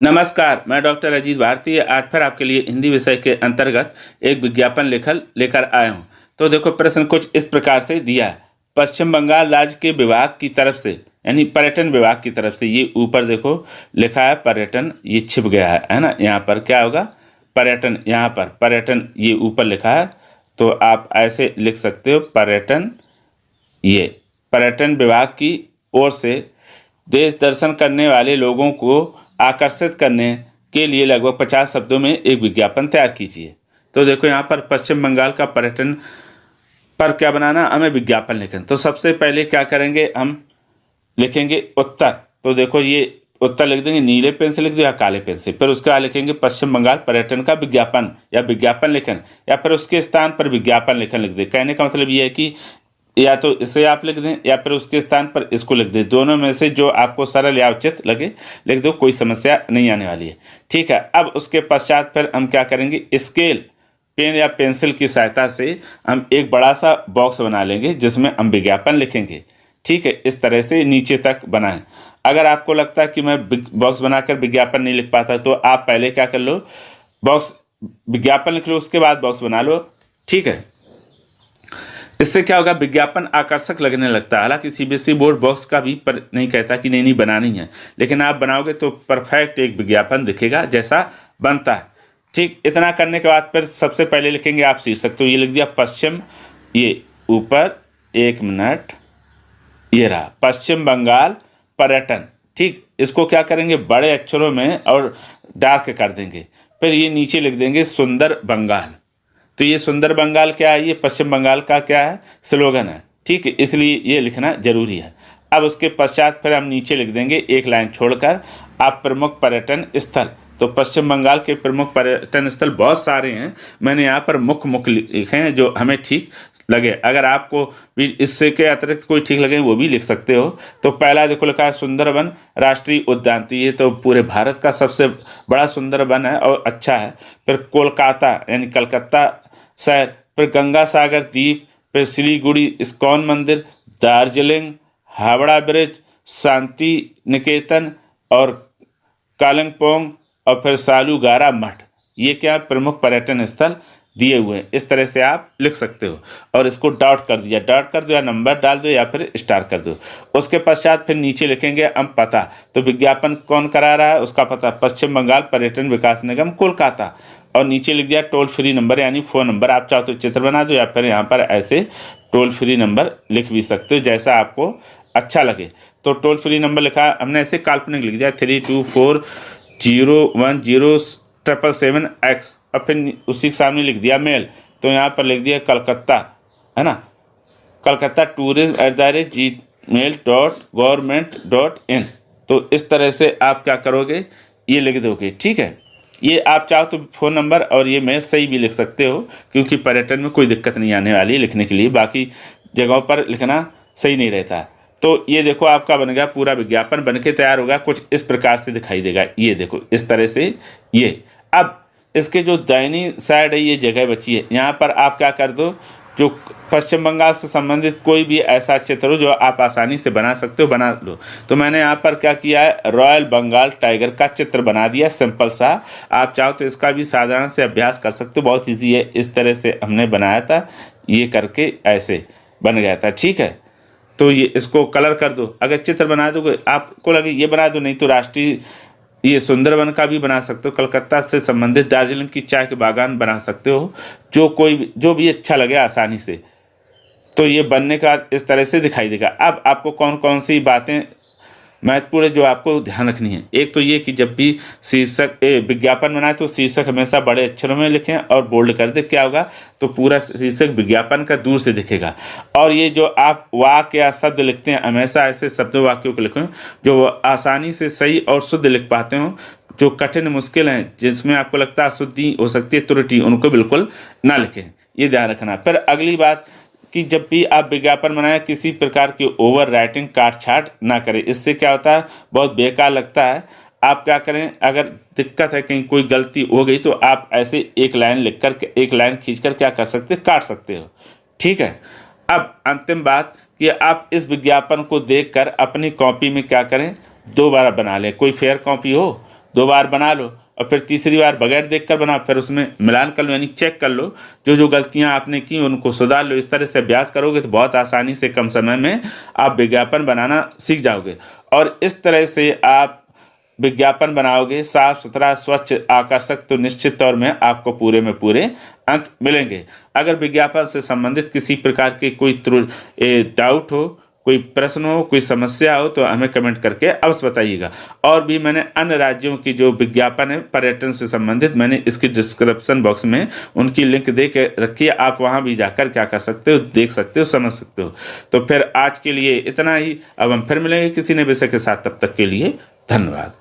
नमस्कार, मैं डॉक्टर अजीत भारती आज फिर आपके लिए हिंदी विषय के अंतर्गत एक विज्ञापन लेकर आया हूँ। तो देखो प्रश्न कुछ इस प्रकार से दिया है। पश्चिम बंगाल राज्य के विभाग की तरफ से यानी पर्यटन विभाग की तरफ से ये ऊपर देखो लिखा है पर्यटन, ये छिप गया है ना। यहाँ पर क्या होगा पर्यटन, यहाँ पर पर्यटन ये ऊपर लिखा है तो आप ऐसे लिख सकते हो पर्यटन। ये पर्यटन विभाग की ओर से देश दर्शन करने वाले लोगों को आकर्षित करने के लिए लगभग 50 शब्दों में एक विज्ञापन तैयार कीजिए। तो देखो यहाँ पर पश्चिम बंगाल का पर्यटन पर क्या बनाना, हमें विज्ञापन लिखें। तो सबसे पहले क्या करेंगे, हम लिखेंगे उत्तर। तो देखो ये उत्तर लिख देंगे, नीले पेन से लिख दो या काले पेन से। फिर उसके बाद लिखेंगे पश्चिम बंगाल पर्यटन का विज्ञापन या विज्ञापन लेखन, या फिर उसके स्थान पर विज्ञापन लेखन लिख दें। कहने का मतलब ये है कि या तो इसे आप लिख दें या फिर उसके स्थान पर इसको लिख दें। दोनों में से जो आपको सरल या उचित लगे लिख दो, कोई समस्या नहीं आने वाली है। ठीक है, अब उसके पश्चात फिर हम क्या करेंगे, स्केल पेन या पेंसिल की सहायता से हम एक बड़ा सा बॉक्स बना लेंगे जिसमें हम विज्ञापन लिखेंगे। ठीक है, इस तरह से नीचे तक बनाएं। अगर आपको लगता है कि मैं बॉक्स बनाकर विज्ञापन नहीं लिख पाता तो आप पहले क्या कर लो, बॉक्स विज्ञापन लिख लो, उसके बाद बॉक्स बना लो। ठीक है, इससे क्या होगा, विज्ञापन आकर्षक लगने लगता है। हालांकि सीबीएसई बोर्ड बॉक्स का भी पर नहीं कहता कि नहीं बनानी है, लेकिन आप बनाओगे तो परफेक्ट एक विज्ञापन दिखेगा जैसा बनता है। ठीक, इतना करने के बाद फिर सबसे पहले लिखेंगे आप शीर्षक। तो ये लिख दिया पश्चिम, ये ऊपर 1 मिनट, ये रहा पश्चिम बंगाल पर्यटन। ठीक, इसको क्या करेंगे, बड़े अक्षरों में और डार्क कर देंगे। फिर ये नीचे लिख देंगे सुंदर बंगाल। तो ये सुंदर बंगाल क्या है, ये पश्चिम बंगाल का क्या है, स्लोगन है। ठीक है, इसलिए ये लिखना जरूरी है। अब उसके पश्चात फिर हम नीचे लिख देंगे एक लाइन छोड़कर, आप प्रमुख पर्यटन स्थल। तो पश्चिम बंगाल के प्रमुख पर्यटन स्थल बहुत सारे हैं, मैंने यहाँ पर मुख्य लिखे हैं जो हमें ठीक लगे। अगर आपको भी इससे के अतिरिक्त कोई ठीक लगे वो भी लिख सकते हो। तो पहला देखो लिखा है सुंदरबन राष्ट्रीय उद्यान। तो ये तो पूरे भारत का सबसे बड़ा सुंदरबन है और अच्छा है। फिर कोलकाता यानी कलकत्ता शहर, फिर गंगा सागर द्वीप, फिर सिलीगुड़ी इस्कॉन मंदिर, दार्जिलिंग, हावड़ा ब्रिज, शांति निकेतन और कालिम्पोंग, और फिर सालूगारा मठ। ये क्या प्रमुख पर्यटन स्थल दिए हुए हैं। इस तरह से आप लिख सकते हो और इसको डॉट कर दिया, डॉट कर दो या नंबर डाल दो या फिर स्टार कर दो। उसके पश्चात फिर नीचे लिखेंगे हम पता। तो विज्ञापन कौन करा रहा है, उसका पता पश्चिम बंगाल पर्यटन विकास निगम कोलकाता, और नीचे लिख दिया टोल फ्री नंबर यानी फ़ोन नंबर। आप चाहो तो चित्र बना दो या फिर यहाँ पर ऐसे टोल फ्री नंबर लिख भी सकते हो जैसा आपको अच्छा लगे। तो टोल फ्री नंबर लिखा हमने ऐसे काल्पनिक लिख दिया 3240107777X, और फिर उसी के सामने लिख दिया मेल। तो यहाँ पर लिख दिया कलकत्ता, है ना, कलकत्ता tourism@gmail.government.in। तो इस तरह से आप क्या करोगे, ये लिख दोगे। ठीक है, ये आप चाहो तो फ़ोन नंबर और ये मेल सही भी लिख सकते हो, क्योंकि पर्यटन में कोई दिक्कत नहीं आने वाली है लिखने के लिए। बाकी जगहों पर लिखना सही नहीं रहता। तो ये देखो आपका बन गया, पूरा विज्ञापन बन के तैयार होगा, कुछ इस प्रकार से दिखाई देगा। ये देखो इस तरह से ये। अब इसके जो दाहिनी साइड है ये जगह बची है, यहाँ पर आप क्या कर दो, जो पश्चिम बंगाल से संबंधित कोई भी ऐसा चित्र हो जो आप आसानी से बना सकते हो बना लो। तो मैंने यहाँ पर क्या किया है, रॉयल बंगाल टाइगर का चित्र बना दिया सिंपल सा। आप चाहो तो इसका भी साधारण से अभ्यास कर सकते हो, बहुत ईजी है। इस तरह से हमने बनाया था, ये करके ऐसे बन गया था। ठीक है, तो ये इसको कलर कर दो। अगर चित्र बना दोगे, आपको लगे ये बना दो, नहीं तो राष्ट्रीय ये सुंदरबन का भी बना सकते हो, कलकत्ता से संबंधित दार्जिलिंग की चाय के बागान बना सकते हो, जो भी अच्छा लगे आसानी से। तो ये बनने का इस तरह से दिखाई देगा। अब आपको कौन कौन सी बातें महत्वपूर्ण जो आपको ध्यान रखनी है, एक तो ये कि जब भी शीर्षक विज्ञापन बनाए तो शीर्षक हमेशा बड़े अक्षरों में लिखें और बोल्ड कर दे। क्या होगा, तो पूरा शीर्षक विज्ञापन का दूर से दिखेगा। और ये जो आप वाक्य या शब्द लिखते हैं, हमेशा ऐसे शब्दों वाक्यों को लिखें जो आसानी से सही और शुद्ध लिख पाते हो। जो कठिन मुश्किल हैं, जिसमें आपको लगता है अशुद्धि हो सकती है, त्रुटि, उनको बिल्कुल ना लिखें, ये ध्यान रखना। फिर अगली बात कि जब भी आप विज्ञापन बनाएं किसी प्रकार की ओवर राइटिंग काट छाट ना करें। इससे क्या होता है, बहुत बेकार लगता है। आप क्या करें, अगर दिक्कत है कहीं कोई गलती हो गई तो आप ऐसे एक लाइन लिख कर, एक लाइन खींचकर क्या कर सकते, काट सकते हो। ठीक है, अब अंतिम बात कि आप इस विज्ञापन को देखकर अपनी कॉपी में क्या करें, दोबारा बना लें। कोई फेयर कॉपी हो 2 बार बना लो और फिर तीसरी बार बगैर देखकर बनाओ, फिर उसमें मिलान कर लो, यानी चेक कर लो, जो गलतियां आपने की उनको सुधार लो। इस तरह से अभ्यास करोगे तो बहुत आसानी से कम समय में आप विज्ञापन बनाना सीख जाओगे और इस तरह से आप विज्ञापन बनाओगे साफ सुथरा, स्वच्छ, आकर्षक, तो निश्चित तौर में आपको पूरे में पूरे अंक मिलेंगे। अगर विज्ञापन से संबंधित किसी प्रकार की कोई डाउट हो, कोई प्रश्न हो, कोई समस्या हो तो हमें कमेंट करके अवश्य बताइएगा। और भी मैंने अन्य राज्यों की जो विज्ञापन है पर्यटन से संबंधित, मैंने इसकी डिस्क्रिप्शन बॉक्स में उनकी लिंक दे के रखी है, आप वहां भी जाकर क्या कर सकते हो, देख सकते हो, समझ सकते हो। तो फिर आज के लिए इतना ही, अब हम फिर मिलेंगे किसी नए विषय के साथ, तब तक के लिए धन्यवाद।